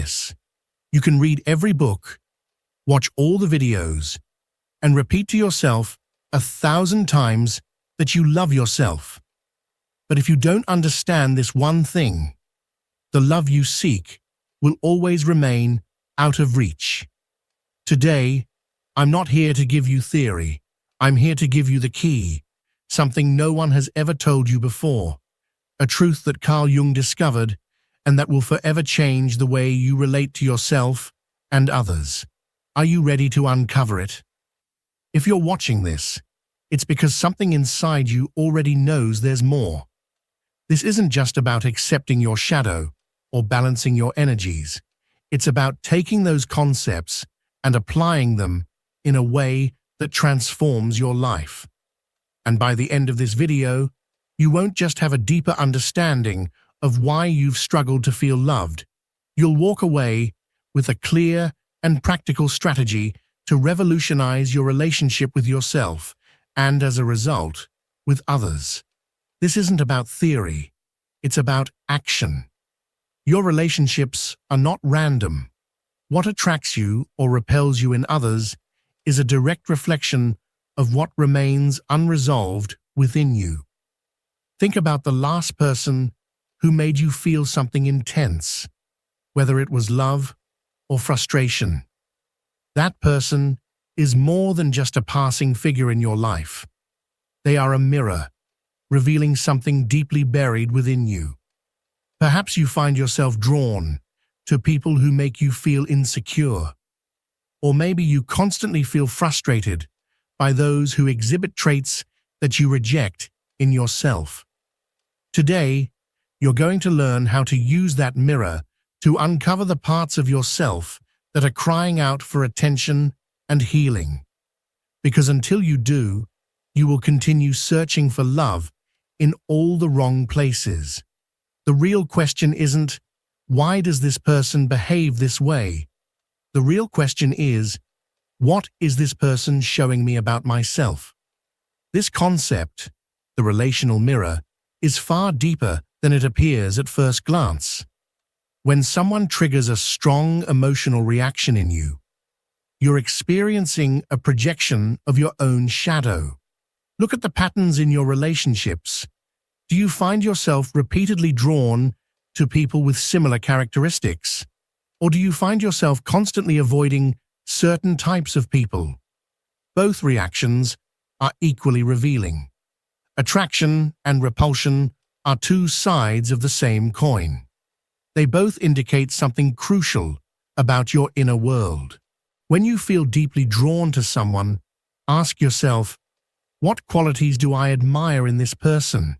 this. You can read every book, watch all the videos, and repeat to yourself 1,000 times that you love yourself. But if you don't understand this one thing, the love you seek will always remain out of reach. Today, I'm not here to give you theory. I'm here to give you the key, something no one has ever told you before, a truth that Carl Jung discovered and that will forever change the way you relate to yourself and others. Are you ready to uncover it? If you're watching this, it's because something inside you already knows there's more. This isn't just about accepting your shadow or balancing your energies. It's about taking those concepts and applying them in a way that transforms your life. And by the end of this video, you won't just have a deeper understanding of why you've struggled to feel loved. You'll walk away with a clear and practical strategy to revolutionize your relationship with yourself and, as a result, with others. This isn't about theory. It's about action. Your relationships are not random. What attracts you or repels you in others is a direct reflection of what remains unresolved within you. Think about the last person who made you feel something intense, whether it was love or frustration. That person is more than just a passing figure in your life. They are a mirror, revealing something deeply buried within you. Perhaps you find yourself drawn to people who make you feel insecure, or maybe you constantly feel frustrated by those who exhibit traits that you reject in yourself. Today, you're going to learn how to use that mirror to uncover the parts of yourself that are crying out for attention and healing. Because until you do, you will continue searching for love in all the wrong places. The real question isn't, why does this person behave this way? The real question is, what is this person showing me about myself? This concept, the relational mirror, is far deeper than it appears at first glance. When someone triggers a strong emotional reaction in you, you're experiencing a projection of your own shadow. Look at the patterns in your relationships. Do you find yourself repeatedly drawn to people with similar characteristics? Or do you find yourself constantly avoiding certain types of people? Both reactions are equally revealing. Attraction and repulsion are two sides of the same coin. They both indicate something crucial about your inner world. When you feel deeply drawn to someone, ask yourself, what qualities do I admire in this person?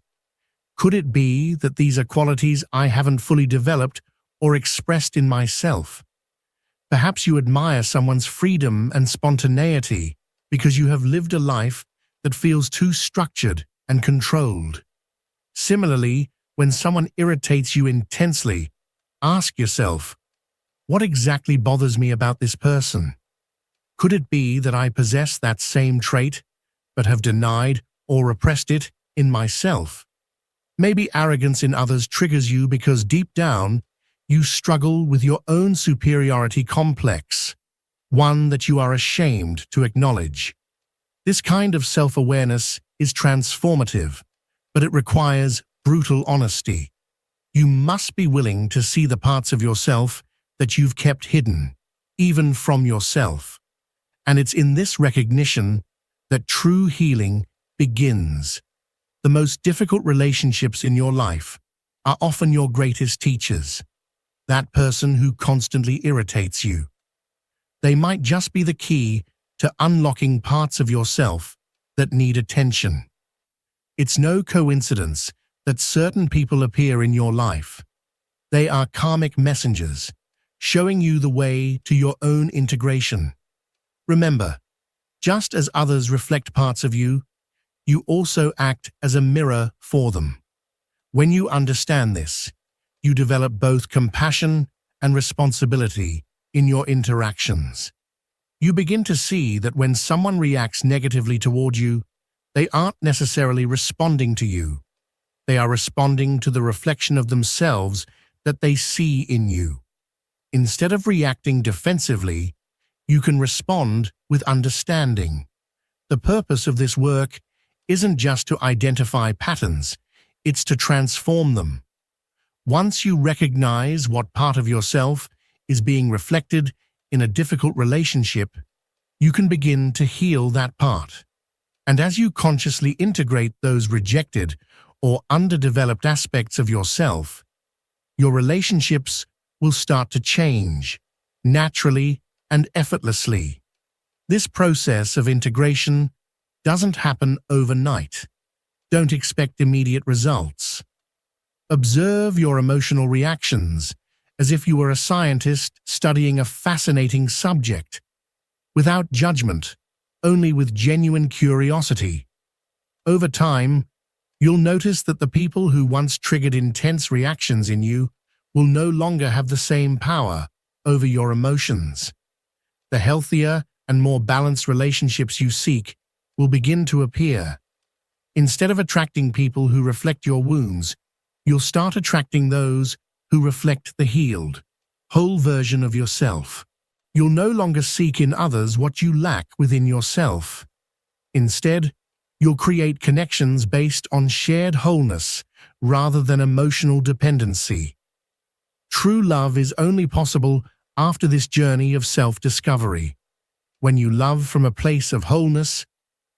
Could it be that these are qualities I haven't fully developed or expressed in myself? Perhaps you admire someone's freedom and spontaneity because you have lived a life that feels too structured and controlled. Similarly, when someone irritates you intensely, ask yourself, what exactly bothers me about this person? Could it be that I possess that same trait, but have denied or repressed it in myself? Maybe arrogance in others triggers you because deep down, you struggle with your own superiority complex, one that you are ashamed to acknowledge. This kind of self-awareness is transformative, but it requires brutal honesty. You must be willing to see the parts of yourself that you've kept hidden, even from yourself. And it's in this recognition that true healing begins. The most difficult relationships in your life are often your greatest teachers. That person who constantly irritates you. They might just be the key to unlocking parts of yourself that need attention. It's no coincidence that certain people appear in your life. They are karmic messengers, showing you the way to your own integration. Remember, just as others reflect parts of you, you also act as a mirror for them. When you understand this, you develop both compassion and responsibility in your interactions. You begin to see that when someone reacts negatively toward you, they aren't necessarily responding to you. They are responding to the reflection of themselves that they see in you. Instead of reacting defensively, you can respond with understanding. The purpose of this work isn't just to identify patterns, it's to transform them. Once you recognize what part of yourself is being reflected in a difficult relationship, you can begin to heal that part. And as you consciously integrate those rejected or underdeveloped aspects of yourself, your relationships will start to change, naturally and effortlessly. This process of integration doesn't happen overnight. Don't expect immediate results. Observe your emotional reactions as if you were a scientist studying a fascinating subject, without judgment, only with genuine curiosity. Over time, you'll notice that the people who once triggered intense reactions in you will no longer have the same power over your emotions. The healthier and more balanced relationships you seek will begin to appear. Instead of attracting people who reflect your wounds, you'll start attracting those who reflect the healed, whole version of yourself. You'll no longer seek in others what you lack within yourself. Instead, you'll create connections based on shared wholeness rather than emotional dependency. True love is only possible after this journey of self-discovery. When you love from a place of wholeness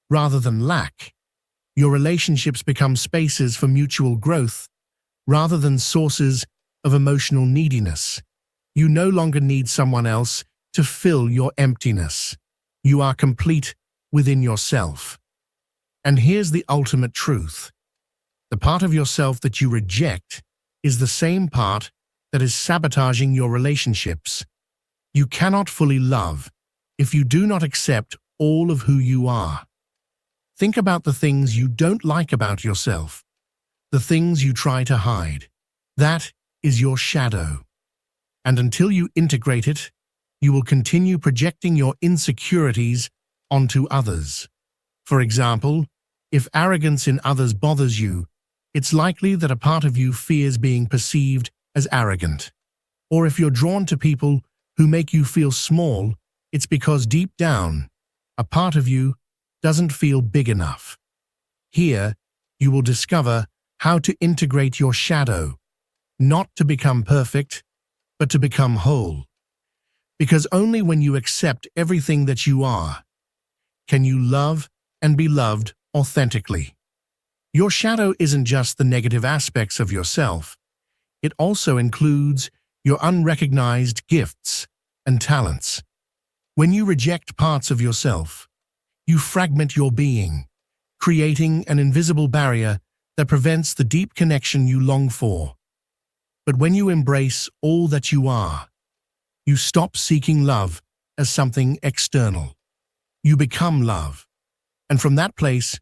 rather than lack, your relationships become spaces for mutual growth rather than sources of emotional neediness. You no longer need someone else to fill your emptiness. You are complete within yourself. And here's the ultimate truth. The part of yourself that you reject is the same part that is sabotaging your relationships. You cannot fully love if you do not accept all of who you are. Think about the things you don't like about yourself, the things you try to hide. That is your shadow. And until you integrate it, you will continue projecting your insecurities onto others. For example, if arrogance in others bothers you, it's likely that a part of you fears being perceived as arrogant. Or if you're drawn to people who make you feel small, it's because deep down, a part of you doesn't feel big enough. Here, you will discover how to integrate your shadow, not to become perfect, but to become whole. Because only when you accept everything that you are, can you love and be loved authentically. Your shadow isn't just the negative aspects of yourself. It also includes your unrecognized gifts and talents. When you reject parts of yourself, you fragment your being, creating an invisible barrier that prevents the deep connection you long for. But when you embrace all that you are, you stop seeking love as something external. You become love. And from that place,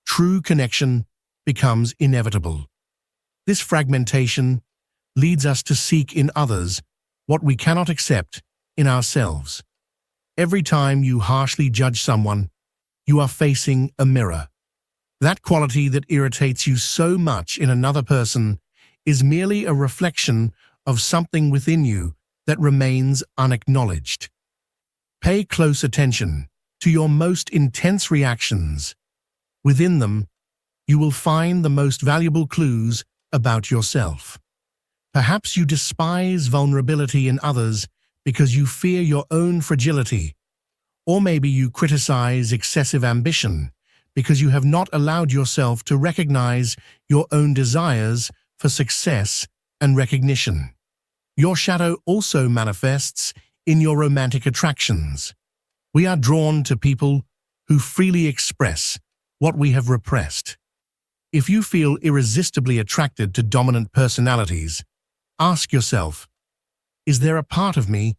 true connection becomes inevitable. This fragmentation leads us to seek in others what we cannot accept in ourselves. Every time you harshly judge someone, you are facing a mirror. That quality that irritates you so much in another person is merely a reflection of something within you that remains unacknowledged. Pay close attention to your most intense reactions. Within them, you will find the most valuable clues about yourself. Perhaps you despise vulnerability in others because you fear your own fragility. Or maybe you criticize excessive ambition because you have not allowed yourself to recognize your own desires for success and recognition. Your shadow also manifests in your romantic attractions. We are drawn to people who freely express what we have repressed. If you feel irresistibly attracted to dominant personalities, ask yourself, is there a part of me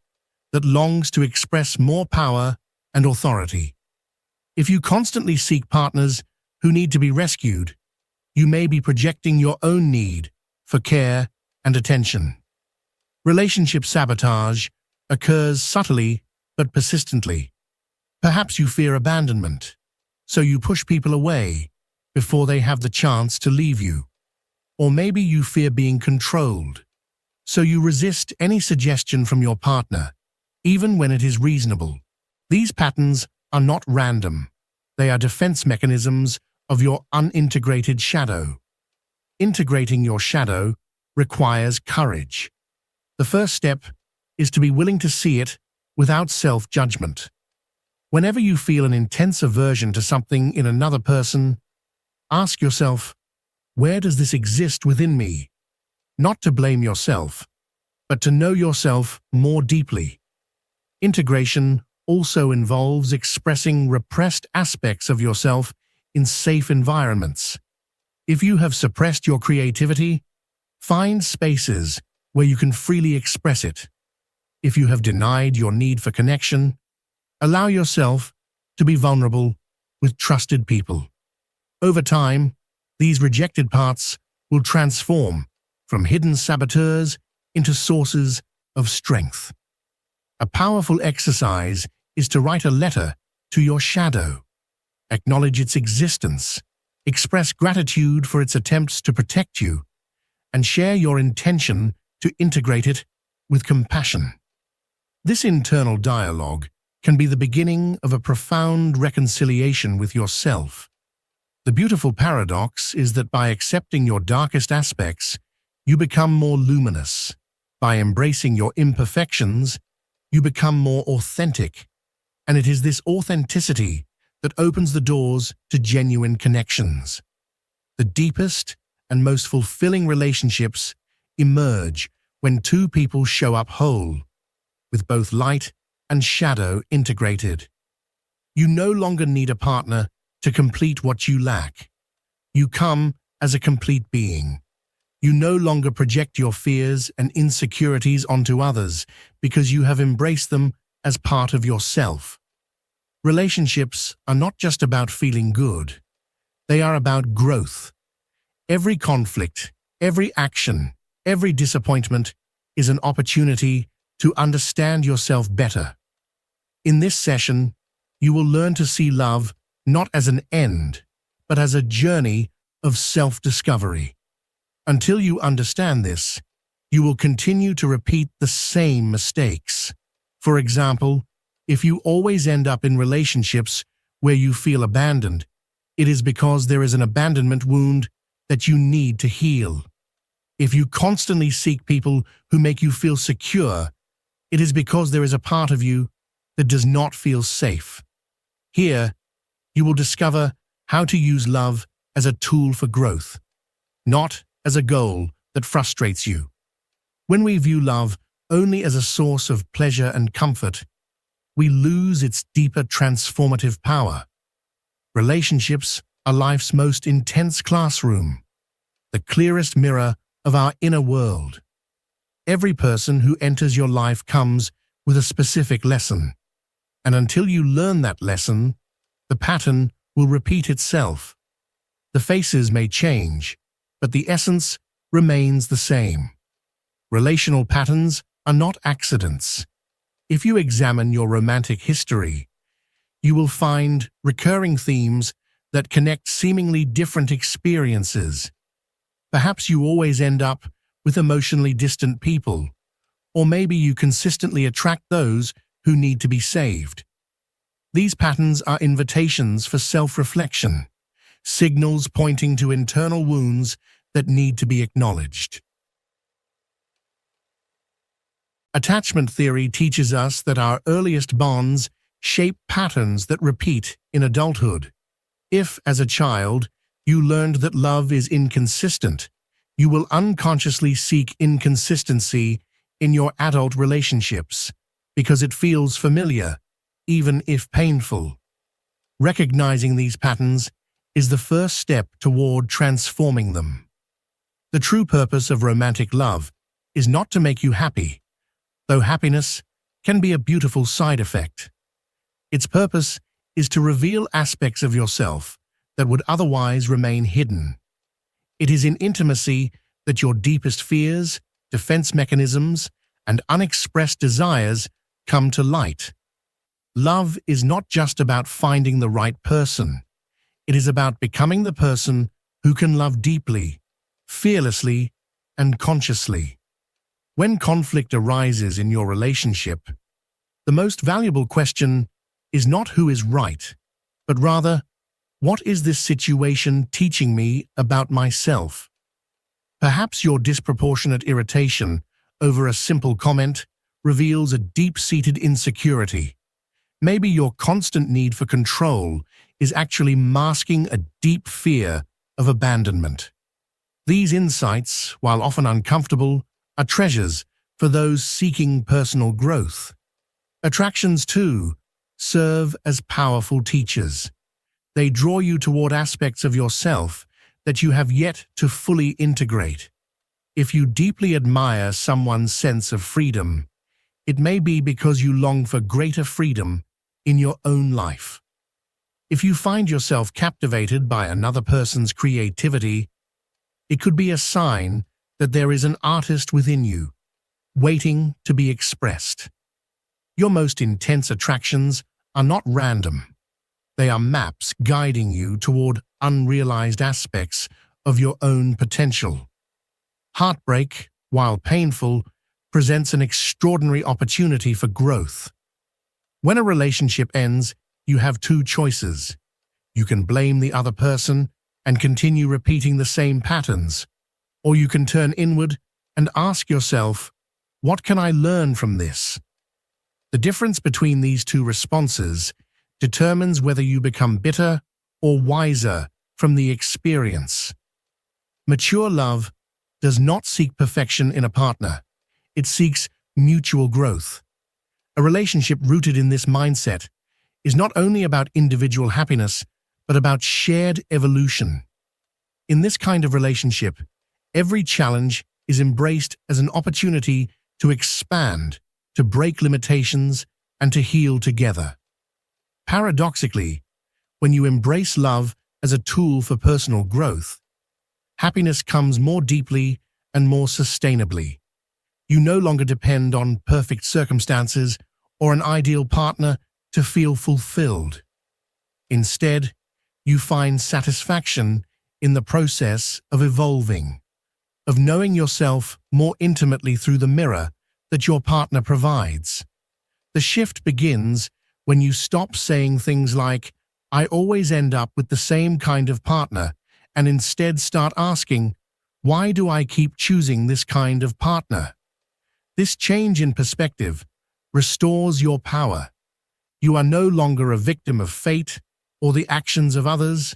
that longs to express more power and authority? If you constantly seek partners who need to be rescued, you may be projecting your own need for care and attention. Relationship sabotage occurs subtly but persistently. Perhaps you fear abandonment, so you push people away before they have the chance to leave you. Or maybe you fear being controlled, So you resist any suggestion from your partner, even when it is reasonable. These patterns are not random. They are defense mechanisms of your unintegrated shadow. Integrating your shadow requires courage. The first step is to be willing to see it without self-judgment. Whenever you feel an intense aversion to something in another person, ask yourself, where does this exist within me? Not to blame yourself, but to know yourself more deeply. Integration also involves expressing repressed aspects of yourself in safe environments. If you have suppressed your creativity, find spaces where you can freely express it. If you have denied your need for connection, allow yourself to be vulnerable with trusted people. Over time, these rejected parts will transform from hidden saboteurs into sources of strength. A powerful exercise is to write a letter to your shadow. Acknowledge its existence, express gratitude for its attempts to protect you, and share your intention to integrate it with compassion. This internal dialogue can be the beginning of a profound reconciliation with yourself. The beautiful paradox is that by accepting your darkest aspects, you become more luminous. By embracing your imperfections, you become more authentic. And it is this authenticity that opens the doors to genuine connections. The deepest and most fulfilling relationships emerge when two people show up whole, with both light and shadow integrated. You no longer need a partner to complete what you lack. You come as a complete being. You no longer project your fears and insecurities onto others because you have embraced them as part of yourself. Relationships are not just about feeling good. They are about growth. Every conflict, every action, every disappointment is an opportunity to understand yourself better. In this session, you will learn to see love not as an end, but as a journey of self-discovery. Until you understand this, you will continue to repeat the same mistakes. For example, if you always end up in relationships where you feel abandoned, it is because there is an abandonment wound that you need to heal. If you constantly seek people who make you feel secure, it is because there is a part of you that does not feel safe. Here, you will discover how to use love as a tool for growth, not as a goal that frustrates you. When we view love only as a source of pleasure and comfort, we lose its deeper transformative power. Relationships are life's most intense classroom, the clearest mirror of our inner world. Every person who enters your life comes with a specific lesson, and until you learn that lesson, the pattern will repeat itself. The faces may change, but the essence remains the same. Relational patterns are not accidents. If you examine your romantic history, you will find recurring themes that connect seemingly different experiences. Perhaps you always end up with emotionally distant people, or maybe you consistently attract those who need to be saved. These patterns are invitations for self-reflection, signals pointing to internal wounds that need to be acknowledged. Attachment theory teaches us that our earliest bonds shape patterns that repeat in adulthood. If, as a child, you learned that love is inconsistent, you will unconsciously seek inconsistency in your adult relationships because it feels familiar, even if painful. Recognizing these patterns is the first step toward transforming them. The true purpose of romantic love is not to make you happy, though happiness can be a beautiful side effect. Its purpose is to reveal aspects of yourself that would otherwise remain hidden. It is in intimacy that your deepest fears, defense mechanisms, and unexpressed desires come to light. Love is not just about finding the right person. It is about becoming the person who can love deeply, fearlessly, and consciously. When conflict arises in your relationship, the most valuable question is not who is right, but rather, what is this situation teaching me about myself? Perhaps your disproportionate irritation over a simple comment reveals a deep-seated insecurity. Maybe your constant need for control is actually masking a deep fear of abandonment. These insights, while often uncomfortable, are treasures for those seeking personal growth. Attractions, too, serve as powerful teachers. They draw you toward aspects of yourself that you have yet to fully integrate. If you deeply admire someone's sense of freedom, it may be because you long for greater freedom in your own life. If you find yourself captivated by another person's creativity, it could be a sign that there is an artist within you, waiting to be expressed. Your most intense attractions are not random. They are maps guiding you toward unrealized aspects of your own potential. Heartbreak, while painful, presents an extraordinary opportunity for growth. When a relationship ends, you have two choices. You can blame the other person and continue repeating the same patterns, or you can turn inward and ask yourself, what can I learn from this? The difference between these two responses determines whether you become bitter or wiser from the experience. Mature love does not seek perfection in a partner. It seeks mutual growth. A relationship rooted in this mindset is not only about individual happiness, but about shared evolution. In this kind of relationship, every challenge is embraced as an opportunity to expand, to break limitations, and to heal together. Paradoxically, when you embrace love as a tool for personal growth, happiness comes more deeply and more sustainably. You no longer depend on perfect circumstances or an ideal partner to feel fulfilled. Instead, you find satisfaction in the process of evolving, of knowing yourself more intimately through the mirror that your partner provides. The shift begins when you stop saying things like, "I always end up with the same kind of partner," and instead start asking, "Why do I keep choosing this kind of partner?" This change in perspective restores your power. You are no longer a victim of fate or the actions of others.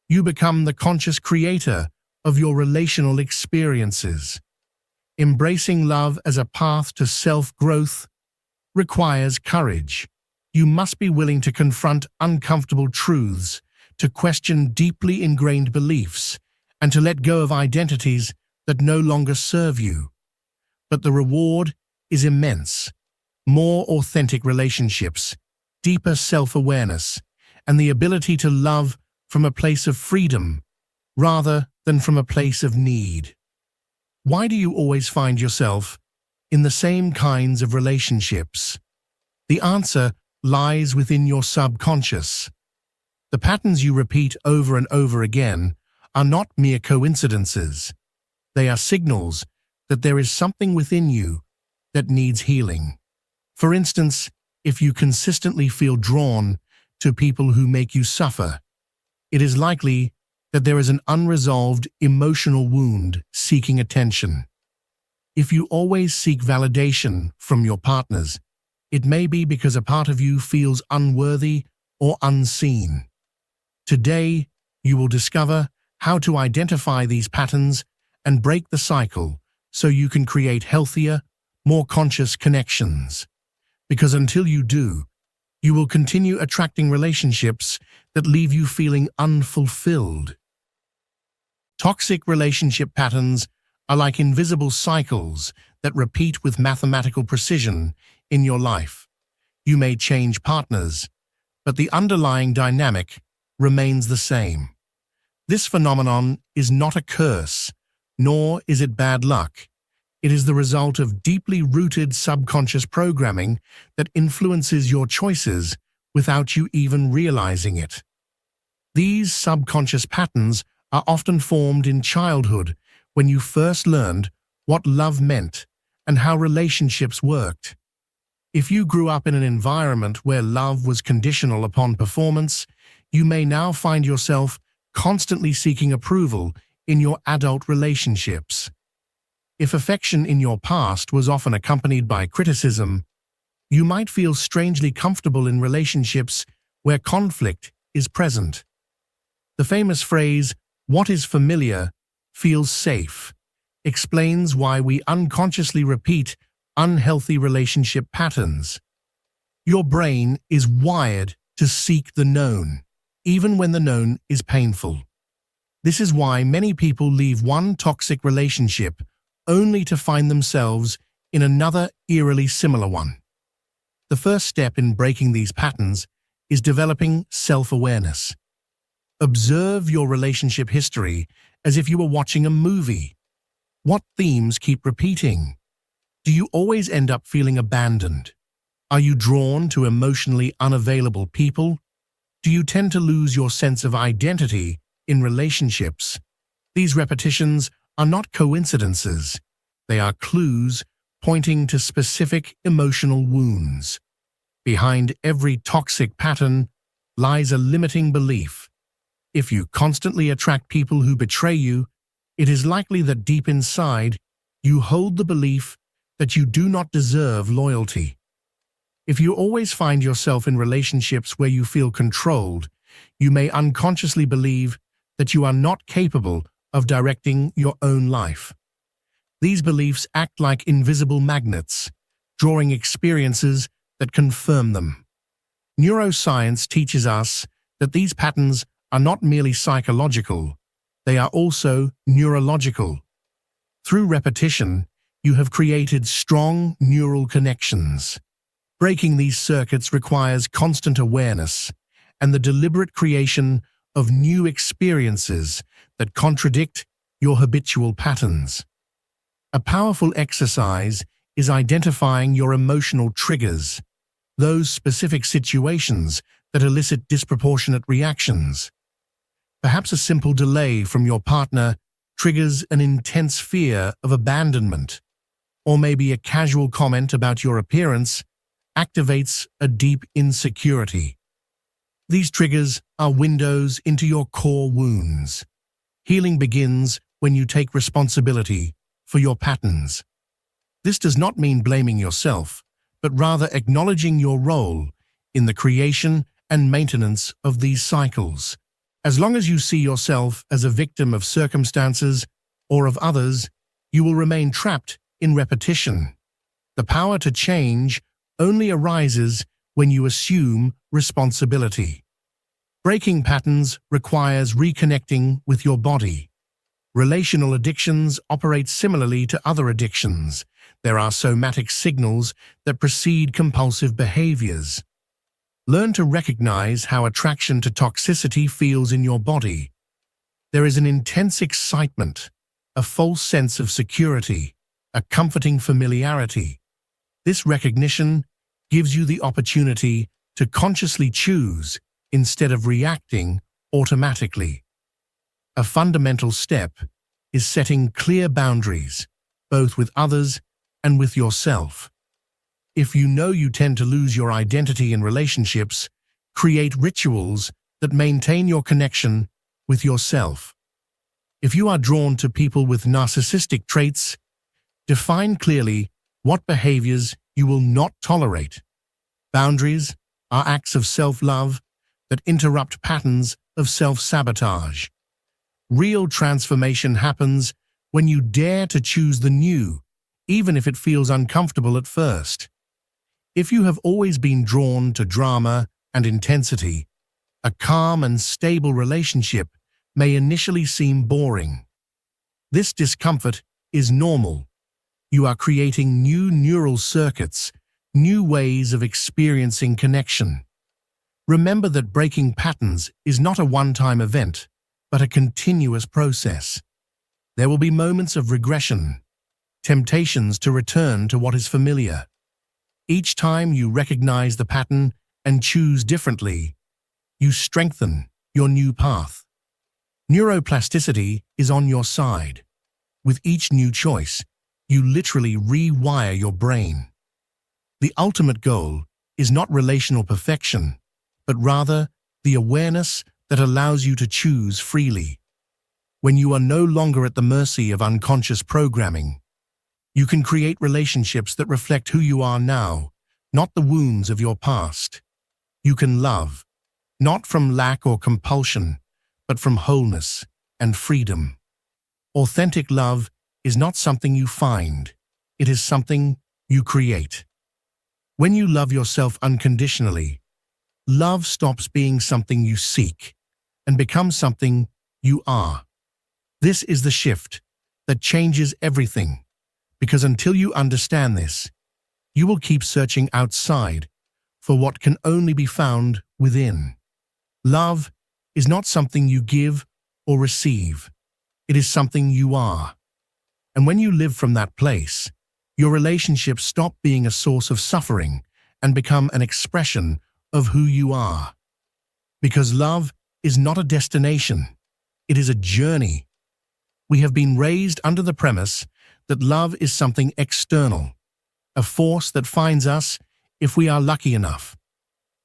You become the conscious creator of your relational experiences. Embracing love as a path to self-growth requires courage. You must be willing to confront uncomfortable truths, to question deeply ingrained beliefs, and to let go of identities that no longer serve you. But the reward is immense. More authentic relationships, deeper self-awareness, and the ability to love from a place of freedom rather than from a place of need. Why do you always find yourself in the same kinds of relationships? The answer lies within your subconscious. The patterns you repeat over and over again are not mere coincidences. They are signals that there is something within you that needs healing. For instance, if you consistently feel drawn to people who make you suffer, it is likely that there is an unresolved emotional wound seeking attention. If you always seek validation from your partners, it may be because a part of you feels unworthy or unseen. Today, you will discover how to identify these patterns and break the cycle so you can create healthier, more conscious connections. Because until you do, you will continue attracting relationships that leave you feeling unfulfilled. Toxic relationship patterns are like invisible cycles that repeat with mathematical precision in your life. You may change partners, but the underlying dynamic remains the same. This phenomenon is not a curse, nor is it bad luck. It is the result of deeply rooted subconscious programming that influences your choices without you even realizing it. These subconscious patterns are often formed in childhood when you first learned what love meant and how relationships worked. If you grew up in an environment where love was conditional upon performance, you may now find yourself constantly seeking approval in your adult relationships. If affection in your past was often accompanied by criticism, you might feel strangely comfortable in relationships where conflict is present. The famous phrase, "What is familiar feels safe," explains why we unconsciously repeat unhealthy relationship patterns. Your brain is wired to seek the known, even when the known is painful. This is why many people leave one toxic relationship only to find themselves in another eerily similar one. The first step in breaking these patterns is developing self-awareness. Observe your relationship history as if you were watching a movie. What themes keep repeating? Do you always end up feeling abandoned? Are you drawn to emotionally unavailable people? Do you tend to lose your sense of identity in relationships? These repetitions are not coincidences. They are clues pointing to specific emotional wounds. Behind every toxic pattern lies a limiting belief. If you constantly attract people who betray you, it is likely that deep inside you hold the belief that you do not deserve loyalty. If you always find yourself in relationships where you feel controlled, you may unconsciously believe that you are not capable of directing your own life. These beliefs act like invisible magnets, drawing experiences that confirm them. Neuroscience teaches us that these patterns are not merely psychological, they are also neurological. Through repetition, you have created strong neural connections. Breaking these circuits requires constant awareness and the deliberate creation of new experiences that contradict your habitual patterns. A powerful exercise is identifying your emotional triggers, those specific situations that elicit disproportionate reactions. Perhaps a simple delay from your partner triggers an intense fear of abandonment, or maybe a casual comment about your appearance activates a deep insecurity. These triggers are windows into your core wounds. Healing begins when you take responsibility for your patterns. This does not mean blaming yourself, but rather acknowledging your role in the creation and maintenance of these cycles. As long as you see yourself as a victim of circumstances or of others, you will remain trapped in repetition. The power to change only arises when you assume responsibility. Breaking patterns requires reconnecting with your body. Relational addictions operate similarly to other addictions. There are somatic signals that precede compulsive behaviors. Learn to recognize how attraction to toxicity feels in your body. There is an intense excitement, a false sense of security, a comforting familiarity. This recognition gives you the opportunity to consciously choose instead of reacting automatically. A fundamental step is setting clear boundaries, both with others and with yourself. If you know you tend to lose your identity in relationships, create rituals that maintain your connection with yourself. If you are drawn to people with narcissistic traits, define clearly what behaviors you will not tolerate. Boundaries are acts of self-love that interrupt patterns of self-sabotage. Real transformation happens when you dare to choose the new, even if it feels uncomfortable at first. If you have always been drawn to drama and intensity, a calm and stable relationship may initially seem boring. This discomfort is normal. You are creating new neural circuits, new ways of experiencing connection. Remember that breaking patterns is not a one-time event, but a continuous process. There will be moments of regression, temptations to return to what is familiar. Each time you recognize the pattern and choose differently, you strengthen your new path. Neuroplasticity is on your side. With each new choice, you literally rewire your brain. The ultimate goal is not relational perfection, but rather the awareness that allows you to choose freely. When you are no longer at the mercy of unconscious programming, you can create relationships that reflect who you are now, not the wounds of your past. You can love, not from lack or compulsion, but from wholeness and freedom. Authentic love is not something you find, it is something you create. When you love yourself unconditionally, love stops being something you seek and becomes something you are. This is the shift that changes everything, because until you understand this, you will keep searching outside for what can only be found within. Love is not something you give or receive. It is something you are. And when you live from that place, your relationships stop being a source of suffering and become an expression of who you are. Because love is not a destination, it is a journey. We have been raised under the premise that love is something external, a force that finds us if we are lucky enough.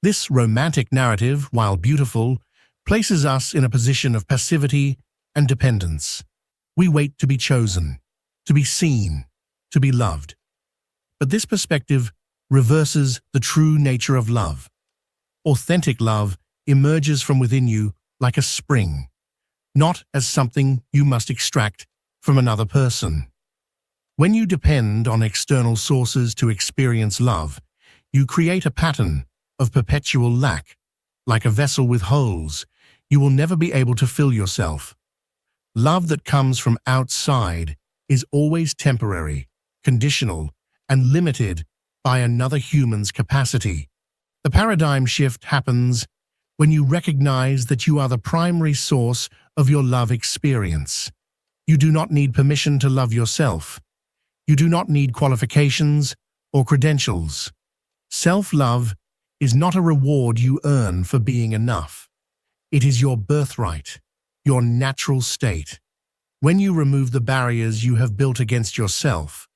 This romantic narrative, while beautiful, places us in a position of passivity and dependence. We wait to be chosen, to be seen, to be loved. But this perspective reverses the true nature of love. Authentic love emerges from within you like a spring, not as something you must extract from another person. When you depend on external sources to experience love, you create a pattern of perpetual lack. Like a vessel with holes, you will never be able to fill yourself. Love that comes from outside is always temporary, conditional, and limited by another human's capacity. The paradigm shift happens when you recognize that you are the primary source of your love experience. You do not need permission to love yourself. You do not need qualifications or credentials. Self-love is not a reward you earn for being enough. It is your birthright, your natural state. When you remove the barriers you have built against yourself,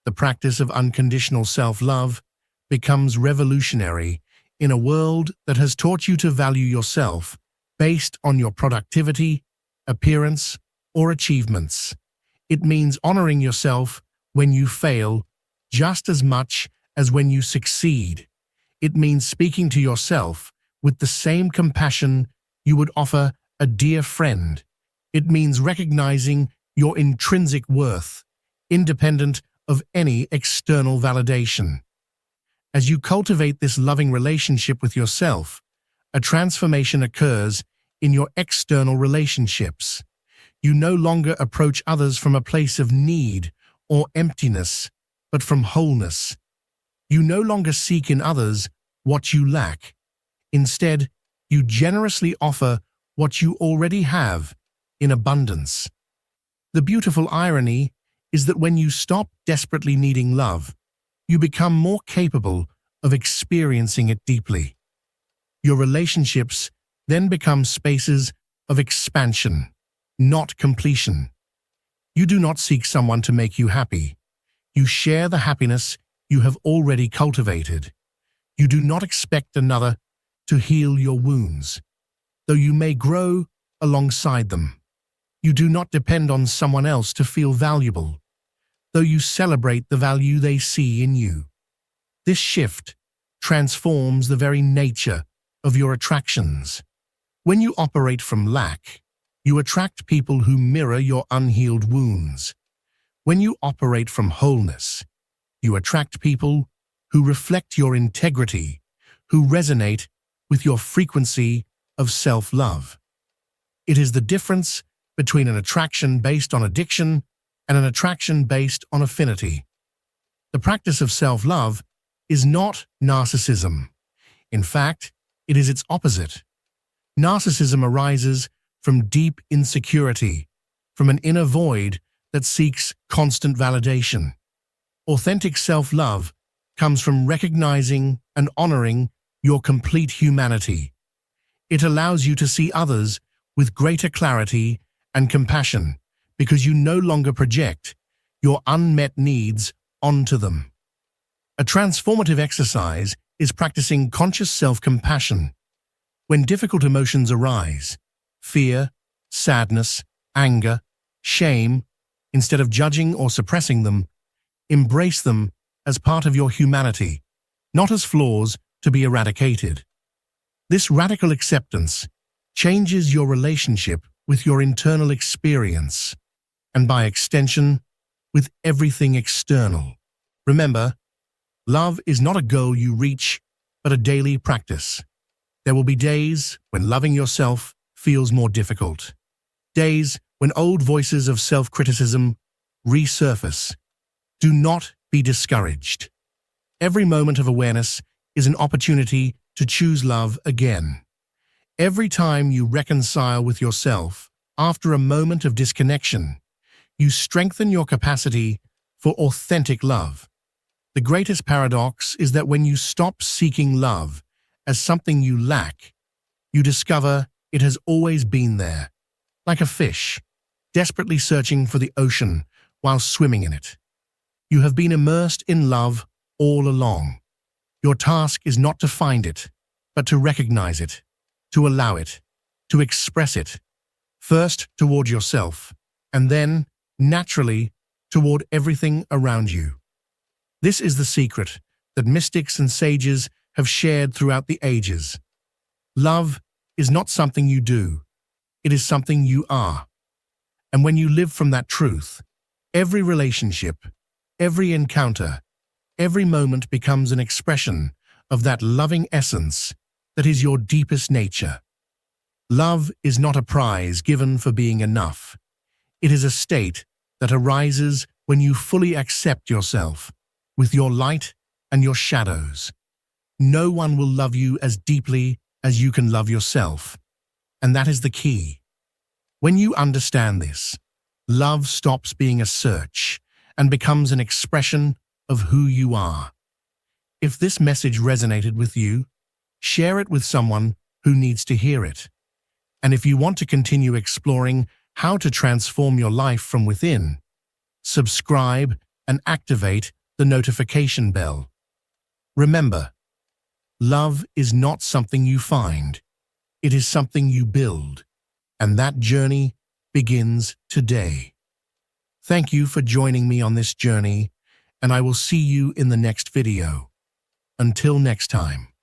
the practice of unconditional self-love becomes revolutionary in a world that has taught you to value yourself based on your productivity, appearance, or achievements. It means honoring yourself when you fail just as much as when you succeed. It means speaking to yourself with the same compassion you would offer a dear friend. It means recognizing your intrinsic worth, independent of any external validation. As you cultivate this loving relationship with yourself, a transformation occurs in your external relationships. You no longer approach others from a place of need or emptiness, but from wholeness. You no longer seek in others what you lack. Instead, you generously offer what you already have in abundance. The beautiful irony is that when you stop desperately needing love, you become more capable of experiencing it deeply. Your relationships then become spaces of expansion, not completion. You do not seek someone to make you happy. You share the happiness you have already cultivated. You do not expect another to heal your wounds, though you may grow alongside them. You do not depend on someone else to feel valuable, though you celebrate the value they see in you. This shift transforms the very nature of your attractions. When you operate from lack, you attract people who mirror your unhealed wounds. When you operate from wholeness, you attract people who reflect your integrity, who resonate with your frequency of self-love. It is the difference between an attraction based on addiction and an attraction based on affinity. The practice of self-love is not narcissism. In fact, it is its opposite. Narcissism arises from deep insecurity, from an inner void that seeks constant validation. Authentic self-love comes from recognizing and honoring your complete humanity. It allows you to see others with greater clarity and compassion because you no longer project, your unmet needs onto them. A transformative exercise is practicing conscious self-compassion. When difficult emotions arise, fear, sadness, anger, shame, instead of judging or suppressing them, embrace them as part of your humanity, not as flaws to be eradicated. This radical acceptance changes your relationship with your internal experience, and by extension, with everything external. Remember, love is not a goal you reach, but a daily practice. There will be days when loving yourself feels more difficult. Days when old voices of self-criticism resurface. Do not be discouraged. Every moment of awareness is an opportunity to choose love again. Every time you reconcile with yourself after a moment of disconnection, you strengthen your capacity for authentic love. The greatest paradox is that when you stop seeking love as something you lack, you discover it has always been there, like a fish, desperately searching for the ocean while swimming in it. You have been immersed in love all along. Your task is not to find it, but to recognize it, to allow it, to express it, first toward yourself, and then, naturally, toward everything around you. This is the secret that mystics and sages have shared throughout the ages. Love is not something you do, it is something you are. And when you live from that truth, every relationship, every encounter, every moment becomes an expression of that loving essence that is your deepest nature. Love is not a prize given for being enough. It is a state that arises when you fully accept yourself, with your light and your shadows. No one will love you as deeply as you can love yourself, and that is the key. When you understand this, love stops being a search and becomes an expression of who you are. If this message resonated with you, share it with someone who needs to hear it. And if you want to continue exploring how to transform your life from within, subscribe and activate the notification bell. Remember, love is not something you find, it is something you build, and that journey begins today. Thank you for joining me on this journey, and I will see you in the next video. Until next time.